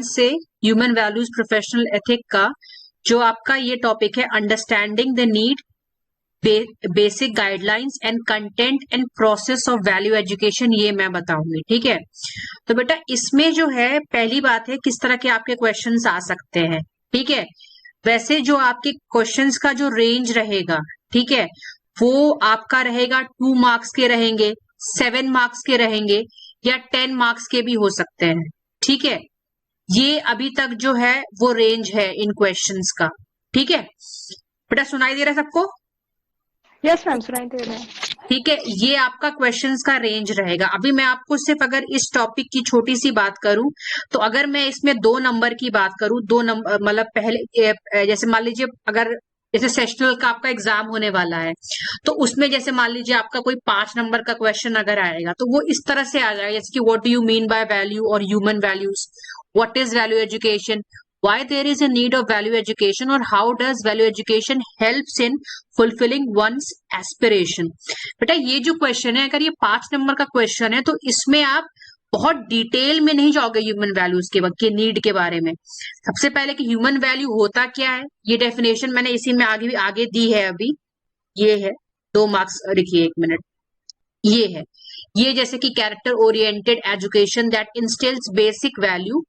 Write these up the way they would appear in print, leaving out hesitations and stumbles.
से human values professional ethic का जो आपका ये टॉपिक है, understanding the need, basic guidelines and content and process of value education, ये मैं बताऊंगी। ठीक है, तो बेटा इसमें जो है पहली बात है किस तरह के आपके क्वेश्चंस आ सकते हैं। ठीक है, वैसे जो आपके क्वेश्चंस का जो रेंज रहेगा, ठीक है, वो आपका रहेगा 2 मार्क्स के रहेंगे, 7 मार्क्स के रहेंगे या 10 मार्क्स के भी हो सकते हैं। ठीक है, ये अभी तक जो है वो रेंज है इन क्वेश्चंस का। ठीक है बेटा, सुनाई दे रहा है सबको? यस मैम, सुनाई दे रहा है। ठीक है, ये आपका क्वेश्चंस का रेंज रहेगा। अभी मैं आपको सिर्फ अगर इस टॉपिक की छोटी सी बात करूं तो अगर मैं इसमें 2 नंबर की बात करूं, 2 नंबर मतलब पहले जैसे मान लीजिए अगर जैसे सेशनल का आपका एग्जाम होने वाला है तो उसमें जैसे मान लीजिए आपका कोई 5 नंबर का क्वेश्चन अगर आएगा तो वो इस तरह से आ जाएगा, जैसे कि what do you mean by value और human values, what is value education, why there is a need of value education, और how does value education helps in fulfilling one's aspiration। बेटा ये जो क्वेश्चन है, अगर ये 5 नंबर का question है तो इसमें आप बहुत डिटेल में नहीं जाओगे ह्यूमन वैल्यूज के नीड के बारे में। सबसे पहले कि ह्यूमन वैल्यू होता क्या है, ये डेफिनेशन मैंने इसी में आगे दी है। अभी ये है 2 मार्क्स, देखिए 1 मिनट, ये है, ये जैसे कि character oriented education that instils basic value,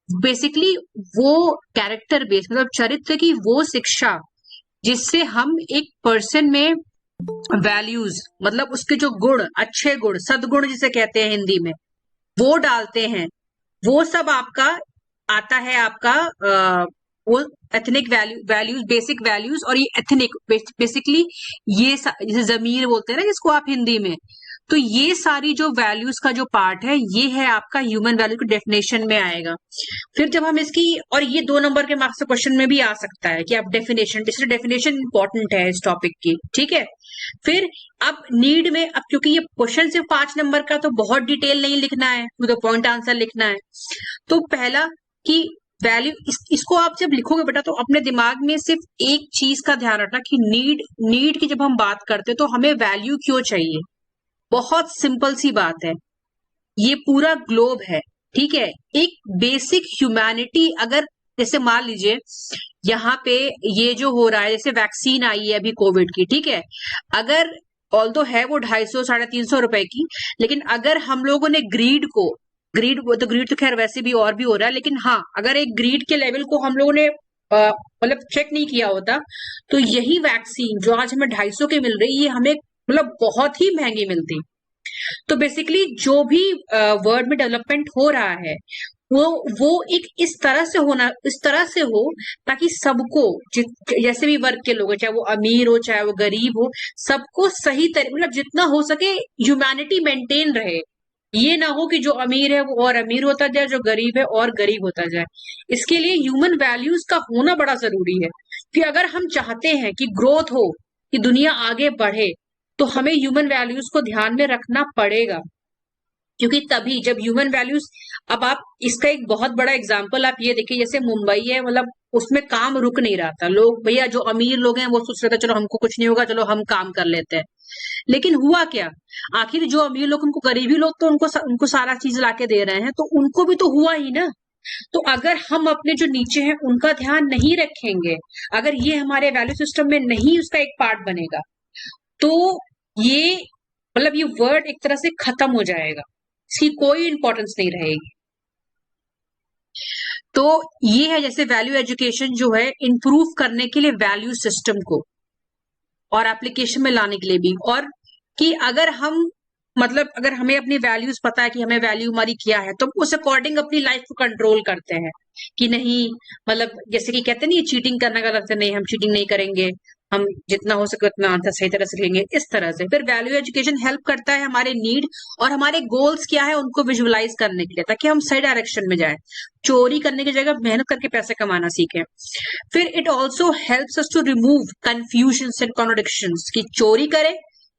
basically वो कैरेक्टर बेस मतलब चरित्र की वो शिक्षा जिससे हम एक पर्सन में वैल्यूज मतलब उसके जो गुण, अच्छे गुण, सद्गुण जिसे कहते हैं हिंदी में, वो डालते हैं। वो सब आपका आता है आपका वो एथनिक वैल्यूज, बेसिक वैल्यूज। और ये एथनिक बेसिकली ये जैसे जमीर बोलते हैं ना जिसको आप हिंदी में, तो ये सारी जो वैल्यूज का जो पार्ट है ये है आपका ह्यूमन वैल्यू की डेफिनेशन में आएगा। फिर जब हम इसकी, और ये 2 नंबर के मार्क्स क्वेश्चन में भी आ सकता है कि आप डेफिनेशन, इसलिए डेफिनेशन इंपॉर्टेंट है इस टॉपिक की। ठीक है, फिर अब नीड में, अब क्योंकि ये क्वेश्चन सिर्फ 5 नंबर का तो बहुत डिटेल नहीं लिखना है, तो पॉइंट आंसर लिखना है। तो पहला कि वैल्यू, इसको आप जब लिखोगे बेटा तो अपने दिमाग में सिर्फ एक चीज का ध्यान रखना कि नीड की जब हम बात करते हैं तो हमें वैल्यू क्यों चाहिए। बहुत सिंपल सी बात है, ये पूरा ग्लोब है। ठीक है, एक बेसिक ह्यूमैनिटी, अगर जैसे मान लीजिए यहाँ पे ये जो हो रहा है, जैसे वैक्सीन आई है अभी कोविड की, ठीक है, अगर ऑल्दो है वो 250-350 रुपए की, लेकिन अगर हम लोगों ने ग्रीड तो खैर वैसे भी और भी हो रहा है, लेकिन हाँ अगर एक ग्रीड के लेवल को हम लोगों ने मतलब चेक नहीं किया होता तो यही वैक्सीन जो आज हमें 250 की मिल रही है, ये हमें मतलब बहुत ही महंगी मिलती। तो बेसिकली जो भी वर्ल्ड में डेवलपमेंट हो रहा है वो एक इस तरह से हो ताकि सबको, जैसे भी वर्ग के लोग हैं, चाहे वो अमीर हो चाहे वो गरीब हो, सबको सही तरह मतलब जितना हो सके ह्यूमैनिटी मेंटेन रहे। ये ना हो कि जो अमीर है वो और अमीर होता जाए, जो गरीब है और गरीब होता जाए। इसके लिए ह्यूमन वैल्यूज का होना बड़ा जरूरी है कि अगर हम चाहते हैं कि ग्रोथ हो, कि दुनिया आगे बढ़े, तो हमें ह्यूमन वैल्यूज को ध्यान में रखना पड़ेगा। क्योंकि तभी जब ह्यूमन वैल्यूज, अब आप इसका एक बहुत बड़ा एग्जांपल आप ये देखिए, जैसे मुंबई है, मतलब उसमें काम रुक नहीं रहा था। लोग, भैया जो अमीर लोग हैं वो सोच रहे थे चलो हमको कुछ नहीं होगा, चलो हम काम कर लेते हैं। लेकिन हुआ क्या, आखिर जो अमीर लोग, उनको गरीबी लोग तो उनको सारा चीज लाके दे रहे हैं, तो उनको भी तो हुआ ही ना। तो अगर हम अपने जो नीचे हैं उनका ध्यान नहीं रखेंगे, अगर ये हमारे वैल्यू सिस्टम में नहीं उसका एक पार्ट बनेगा, तो ये मतलब ये वर्ड एक तरह से खत्म हो जाएगा, इसकी कोई इंपॉर्टेंस नहीं रहेगी। तो ये है जैसे वैल्यू एजुकेशन जो है इंप्रूव करने के लिए वैल्यू सिस्टम को और एप्लीकेशन में लाने के लिए भी, और कि अगर हम मतलब अगर हमें अपनी वैल्यूज पता है कि हमें वैल्यू हमारी क्या है, तो उस अकॉर्डिंग अपनी लाइफ को कंट्रोल करते हैं कि नहीं, मतलब जैसे कि कहते नहीं चीटिंग करना गलत है, नहीं हम चीटिंग नहीं करेंगे, हम जितना हो सके उतना आंसर सही तरह से लिखेंगे, इस तरह से। फिर वैल्यू एजुकेशन हेल्प करता है हमारे नीड और हमारे गोल्स क्या है उनको विजुअलाइज करने के लिए, ताकि हम सही डायरेक्शन में जाए, चोरी करने की जगह मेहनत करके पैसे कमाना सीखें। फिर it also helps us to remove confusion and contradictions, कि चोरी करें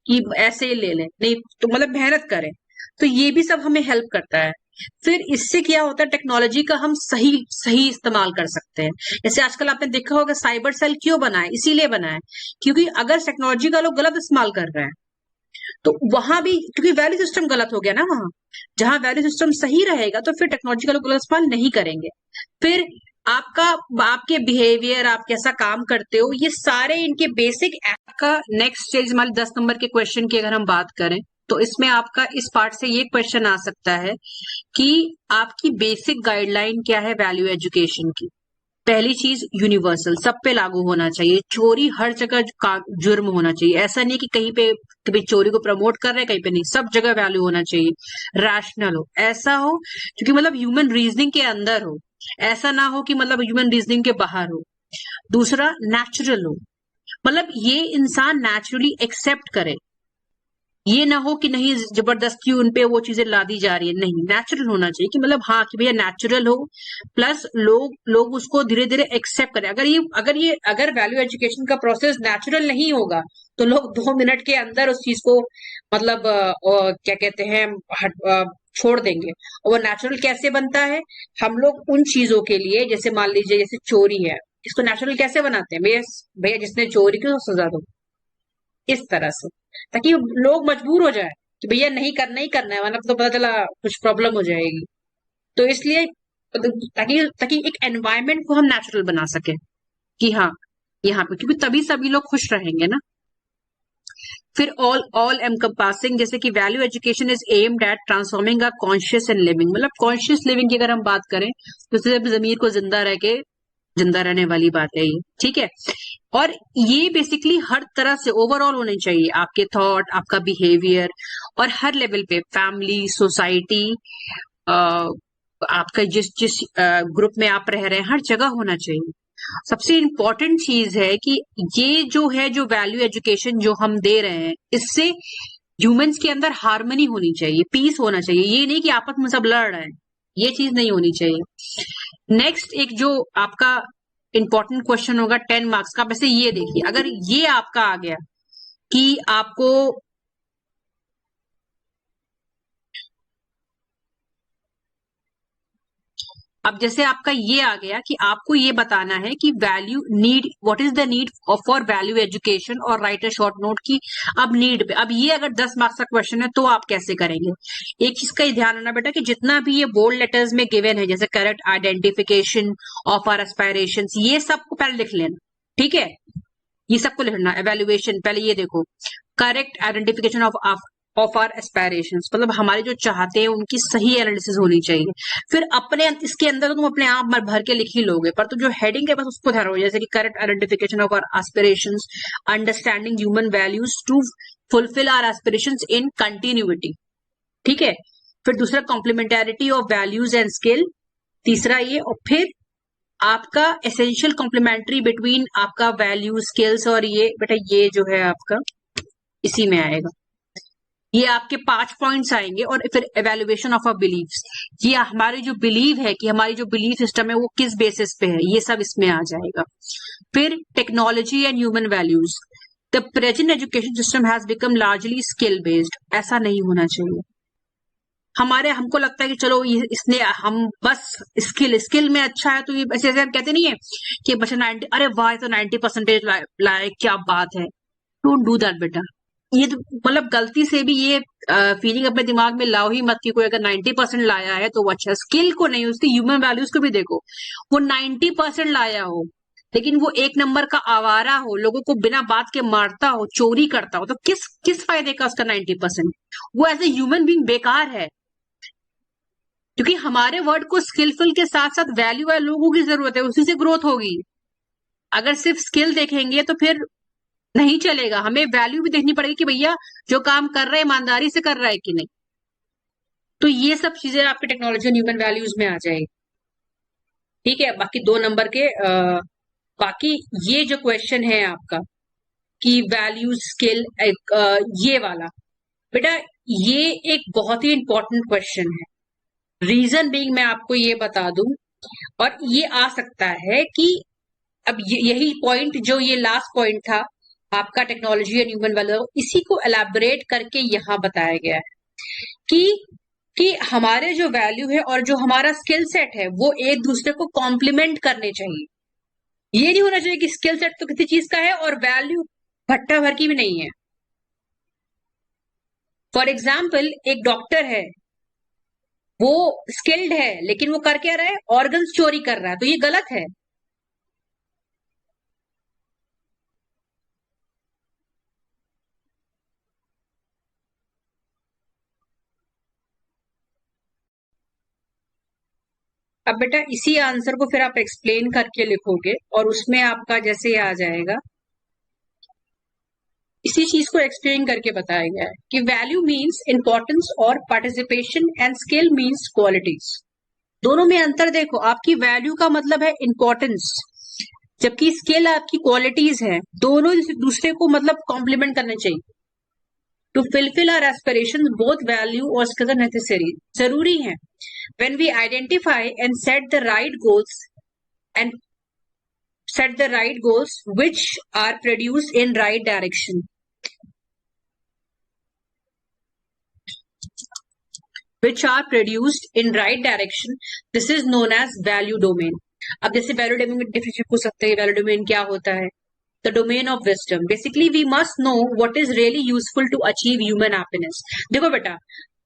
कि ऐसे ही ले लें, नहीं तो मतलब मेहनत करें, तो ये भी सब हमें हेल्प करता है। फिर इससे क्या होता है, टेक्नोलॉजी का हम सही इस्तेमाल कर सकते हैं। जैसे आजकल आपने देखा होगा साइबर सेल क्यों बना है, इसीलिए बना है क्योंकि अगर टेक्नोलॉजी का लोग गलत इस्तेमाल कर रहे हैं तो वहां भी क्योंकि वैल्यू सिस्टम गलत हो गया ना, वहां जहां वैल्यू सिस्टम सही रहेगा तो फिर टेक्नोलॉजिकल गलत इस्तेमाल नहीं करेंगे। फिर आपका आपके बिहेवियर, आप कैसा काम करते हो, ये सारे इनके बेसिक का नेक्स्ट स्टेज हमारे 10 नंबर के क्वेश्चन की अगर हम बात करें तो इसमें आपका इस पार्ट से ये क्वेश्चन आ सकता है कि आपकी बेसिक गाइडलाइन क्या है वैल्यू एजुकेशन की। पहली चीज यूनिवर्सल, सब पे लागू होना चाहिए। चोरी हर जगह जुर्म होना चाहिए। ऐसा नहीं कि कहीं पे कभी चोरी को प्रमोट कर रहे हैं, कहीं पे नहीं, सब जगह वैल्यू होना चाहिए। रैशनल हो, ऐसा हो क्योंकि मतलब ह्यूमन रीजनिंग के अंदर हो, ऐसा ना हो कि मतलब ह्यूमन रीजनिंग के बाहर हो। दूसरा नेचुरल हो, मतलब ये इंसान नेचुरली एक्सेप्ट करे, ये ना हो कि नहीं जबरदस्ती उन पे वो चीजें ला दी जा रही है, नहीं, नेचुरल होना चाहिए कि मतलब हाँ कि भैया नेचुरल हो, प्लस लोग उसको धीरे धीरे एक्सेप्ट करें। अगर वैल्यू एजुकेशन का प्रोसेस नेचुरल नहीं होगा तो लोग 2 मिनट के अंदर उस चीज को मतलब क्या कहते हैं छोड़ देंगे। और वो नेचुरल कैसे बनता है, हम लोग उन चीजों के लिए, जैसे मान लीजिए जैसे चोरी है, इसको नेचुरल कैसे बनाते हैं, भैया भैया जिसने चोरी की उसको सजा दो, इस तरह से, ताकि लोग मजबूर हो जाए कि भैया नहीं करना ही करना है, वरना तो पता चला कुछ प्रॉब्लम हो जाएगी। तो इसलिए ताकि ताकि एक एनवायरनमेंट को हम नेचुरल बना सके कि हाँ यहाँ पे, क्योंकि तभी सभी लोग खुश रहेंगे ना। फिर ऑल एनकम्पासिंग, जैसे कि value education is aimed at transforming a conscious and living, मतलब कॉन्शियस लिविंग की अगर हम बात करें तो सिर्फ जमीर को जिंदा रहने वाली बात है ये, ठीक है। और ये बेसिकली हर तरह से ओवरऑल होने चाहिए, आपके थॉट, आपका बिहेवियर, और हर लेवल पे, फैमिली, सोसाइटी, आपका जिस जिस ग्रुप में आप रह रहे हैं, हर जगह होना चाहिए। सबसे इम्पोर्टेंट चीज है कि ये जो है, जो वैल्यू एजुकेशन जो हम दे रहे हैं, इससे ह्यूमंस के अंदर हार्मनी होनी चाहिए, पीस होना चाहिए। ये नहीं कि आपस में सब लड़ रहे हैं, ये चीज नहीं होनी चाहिए। नेक्स्ट एक जो आपका इंपॉर्टेंट क्वेश्चन होगा 10 मार्क्स का, वैसे ये देखिए, अगर ये आपका आ गया कि आपको अब जैसे आपका ये आ गया कि आपको ये बताना है कि value need, what is the need for value education, और राइट अ शॉर्ट नोट की अब नीड पे। अब ये अगर 10 मार्क्स का क्वेश्चन है तो आप कैसे करेंगे, एक चीज का ध्यान रखना बेटा कि जितना भी ये बोल्ड लेटर्स में गिवन है, जैसे correct identification of our aspirations, ये सबको पहले लिख लेना, ठीक है, ये सबको लिखना। एवेल्युएशन, पहले ये देखो, correct identification of our aspirations, मतलब हमारे जो चाहते हैं उनकी सही एनालिसिस होनी चाहिए। फिर अपने इसके अंदर तो तुम अपने आप भर के लिख ही लोगे, पर तो जो हेडिंग है बस उसको ध्यान रखो, जैसे कि correct identification of our aspirations, understanding human values to fulfil our aspirations in continuity, ठीक है। फिर दूसरा complementarity of values and skill, तीसरा ये, और फिर आपका एसेंशियल कॉम्प्लीमेंट्री बिटवीन आपका वैल्यू, स्किल्स, और ये बेटा ये जो है आपका इसी में आएगा। ये आपके 5 पॉइंट्स आएंगे। और फिर एवेल्युएशन ऑफ अ बिलीव्स, ये हमारी जो बिलीव है कि हमारी जो बिलीफ सिस्टम है वो किस बेसिस पे है, ये सब इसमें आ जाएगा। फिर technology and human values, the present education system has become largely skill based, ऐसा नहीं होना चाहिए। हमको लगता है कि चलो ये इसने हम बस स्किल में अच्छा है तो ये ऐसे ऐसे हम कहते नहीं है कि बच्चा 90, अरे वाह ये तो 90% लाए, क्या बात है। डोंट डू दैट बेटा। ये तो मतलब गलती से भी ये फीलिंग अपने दिमाग में लाओ ही मत कि कोई अगर 90% लाया है तो वो अच्छा, स्किल को नहीं, उसकी ह्यूमन वैल्यूज को भी देखो। वो 90% लाया हो लेकिन वो 1 नंबर का आवारा हो, लोगों को बिना बात के मारता हो, चोरी करता हो, तो किस फायदे का उसका 90%? वो एज ए ह्यूमन बीइंग बेकार है। क्योंकि हमारे वर्ड को स्किलफुल के साथ साथ वैल्यू वाले लोगों की जरूरत है, उसी से ग्रोथ होगी। अगर सिर्फ स्किल देखेंगे तो फिर नहीं चलेगा, हमें वैल्यू भी देखनी पड़ेगी कि भैया जो काम कर रहा है ईमानदारी से कर रहा है कि नहीं। तो ये सब चीजें आपके टेक्नोलॉजी और ह्यूमन वैल्यूज में आ जाएगी, ठीक है। बाकी 2 नंबर के बाकी ये जो क्वेश्चन है आपका कि वैल्यू स्किल, ये वाला बेटा ये एक बहुत ही इंपॉर्टेंट क्वेश्चन है। रीजन बीइंग मैं आपको ये बता दूं, और ये आ सकता है कि अब यही पॉइंट जो ये लास्ट पॉइंट था आपका टेक्नोलॉजी एंड ह्यूमन वैल्यू, इसी को एलैबोरेट करके यहाँ बताया गया है कि हमारे जो वैल्यू है और जो हमारा स्किल सेट है वो एक दूसरे को कॉम्प्लीमेंट करने चाहिए। ये नहीं होना चाहिए कि स्किल सेट तो किसी चीज का है और वैल्यू भट्टा भर की भी नहीं है। फॉर एग्जाम्पल एक डॉक्टर है, वो स्किल्ड है, लेकिन वो कर क्या रहा है, ऑर्गन्स चोरी कर रहा है, तो ये गलत है। अब बेटा इसी आंसर को फिर आप एक्सप्लेन करके लिखोगे और उसमें आपका जैसे ये आ जाएगा, इसी चीज को एक्सप्लेन करके बताया गया है कि वैल्यू मीन्स इंपॉर्टेंस और participation and skill means qualities. दोनों में अंतर देखो, आपकी वैल्यू का मतलब है इंपॉर्टेंस, जबकि स्किल आपकी क्वालिटीज है। दोनों दूसरे को मतलब कॉम्प्लीमेंट करने चाहिए। To fulfil our aspiration both value और स्किल आर नेसेसरी, जरूरी है। When we identify and set the right goals and set the right goals which are produced in right direction, this is known as value domain. अब जैसे value domain में differentiate पूछ सकते हैं, value domain क्या होता है? The domain of wisdom. Basically we must know what is really useful to achieve human happiness. देखो बेटा,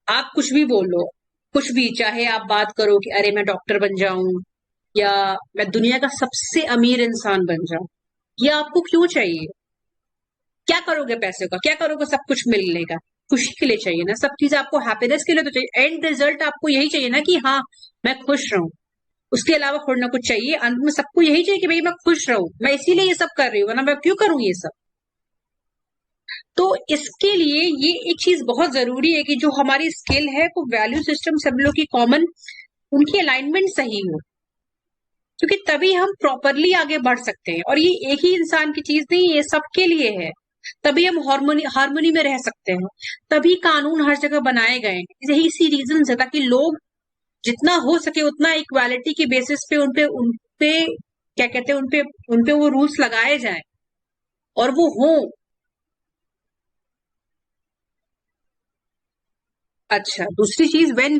आप कुछ भी बोल लो, कुछ भी, चाहे आप बात करो कि अरे मैं डॉक्टर बन जाऊं या मैं दुनिया का सबसे अमीर इंसान बन जाऊं, ये आपको क्यों चाहिए? क्या करोगे पैसे का? क्या करोगे सब कुछ मिलने का? खुशी के लिए चाहिए ना, सब चीज आपको हैप्पीनेस के लिए तो चाहिए। एंड रिजल्ट आपको यही चाहिए ना कि हाँ मैं खुश रहूं, उसके अलावा थोड़ा ना कुछ चाहिए। अंत में सबको यही चाहिए कि भाई मैं खुश रहूं, मैं इसीलिए ये सब कर रही हूँ, वरना मैं क्यों करूं ये सब? तो इसके लिए ये एक चीज बहुत जरूरी है कि जो हमारी स्किल है वो वैल्यू सिस्टम सब लोग की कॉमन, उनकी अलाइनमेंट सही हो, क्योंकि तभी हम प्रॉपरली आगे बढ़ सकते हैं। और ये एक ही इंसान की चीज नहीं, ये सबके लिए है। तभी हम हार्मोनी में रह सकते हैं, तभी कानून हर जगह बनाए गए हैं, यही इसी रीजन से, ताकि लोग जितना हो सके उतना इक्वालिटी की बेसिस पे उनपे क्या कहते हैं, उनपे वो रूल्स लगाए जाएं और वो हो। अच्छा, दूसरी चीज, when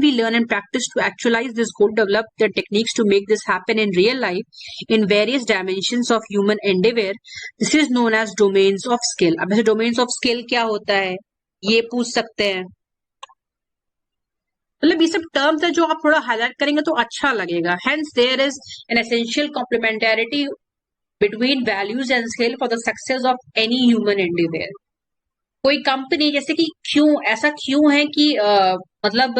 we learn and practice to actualize this goal, develop the techniques to make this happen in real life in various dimensions of human endeavor, this is known as domains of skill. अब ऐसे domains of skill क्या होता है, ये पूछ सकते हैं। मतलब ये सब टर्म्स है जो आप थोड़ा हाईलाइट करेंगे तो अच्छा लगेगा। Hence there is an essential complementarity between values and skill for the success of any human endeavor. कोई कंपनी जैसे कि ऐसा क्यों है कि मतलब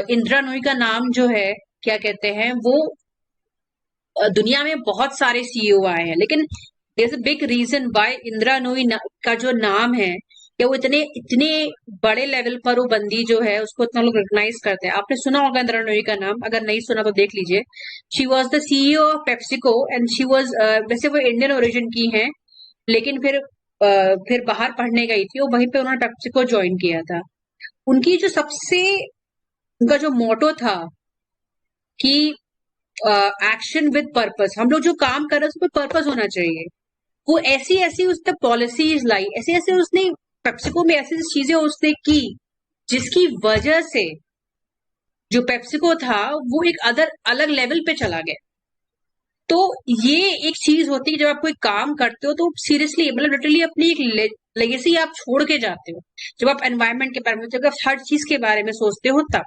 इंदिरा नूई का नाम जो है, क्या कहते हैं वो, दुनिया में बहुत सारे सीईओ आए हैं, लेकिन there is a big reason why Indra Nooyi का जो नाम है, कि वो इतने बड़े लेवल पर वो बंदी जो है उसको इतना लोग रिकॉग्नाइज करते हैं। आपने सुना होगा इंदिरा नूई का नाम, अगर नहीं सुना तो देख लीजिए। She was the CEO of PepsiCo and she was, वैसे वो इंडियन ओरिजिन की है, लेकिन फिर बाहर पढ़ने गई थी, और वहीं पे उन्होंने पेप्सिको ज्वाइन किया था। उनकी जो उनका जो मोटो था कि एक्शन विद पर्पस, हम लोग जो काम कर रहे हैं उसमें पर्पस होना चाहिए। वो ऐसी उसने पॉलिसीज लाई, ऐसे उसने पेप्सिको में ऐसी चीजें उसने की जिसकी वजह से जो पेप्सिको था वो एक अलग लेवल पे चला गया। तो ये एक चीज होती है, जब आप कोई काम करते हो तो सीरियसली, मतलब लिटरली अपनी एक लेगेसी आप छोड़ के जाते हो। जब आप एनवायरनमेंट के बारे में, जब आप हर चीज के बारे में सोचते हो तब,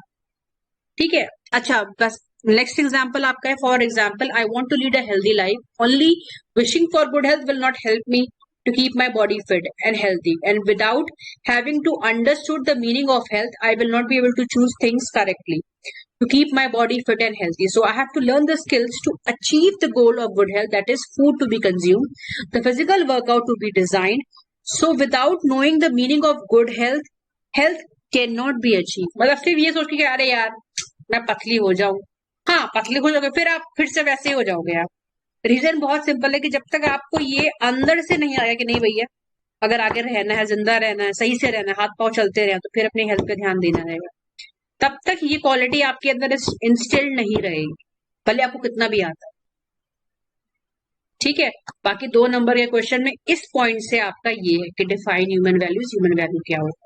ठीक है। अच्छा, बस नेक्स्ट एग्जाम्पल आपका है, for example, I want to lead a healthy life, only wishing for good health will not help me to keep my body fit and healthy, and without having to understood the meaning of health, I will not be able to choose things correctly to keep my body fit and healthy. So I have to learn the skills to achieve the goal of good health, that is food to be consumed, the physical workout to be designed. So without knowing the meaning of good health, health cannot be achieved. मतलब सिर्फ ये सोच के अरे यार मैं पतली हो जाऊं, हाँ पतली हो जाओगे, फिर आप फिर से वैसे ही हो जाओगे आप। रीजन बहुत सिंपल है कि जब तक आपको ये अंदर से नहीं आया कि नहीं भैया अगर आगे रहना है, जिंदा रहना है, सही से रहना है, हाथ पांव चलते रहे, तो फिर अपनी हेल्थ पे ध्यान देना रहेगा, तब तक ये क्वालिटी आपके अंदर इंस्टिल्ड नहीं रहेगी, भले आपको कितना भी आता है। ठीक है, बाकी 2 नंबर के क्वेश्चन में इस पॉइंट से आपका ये है कि define human values, human value क्या होता है।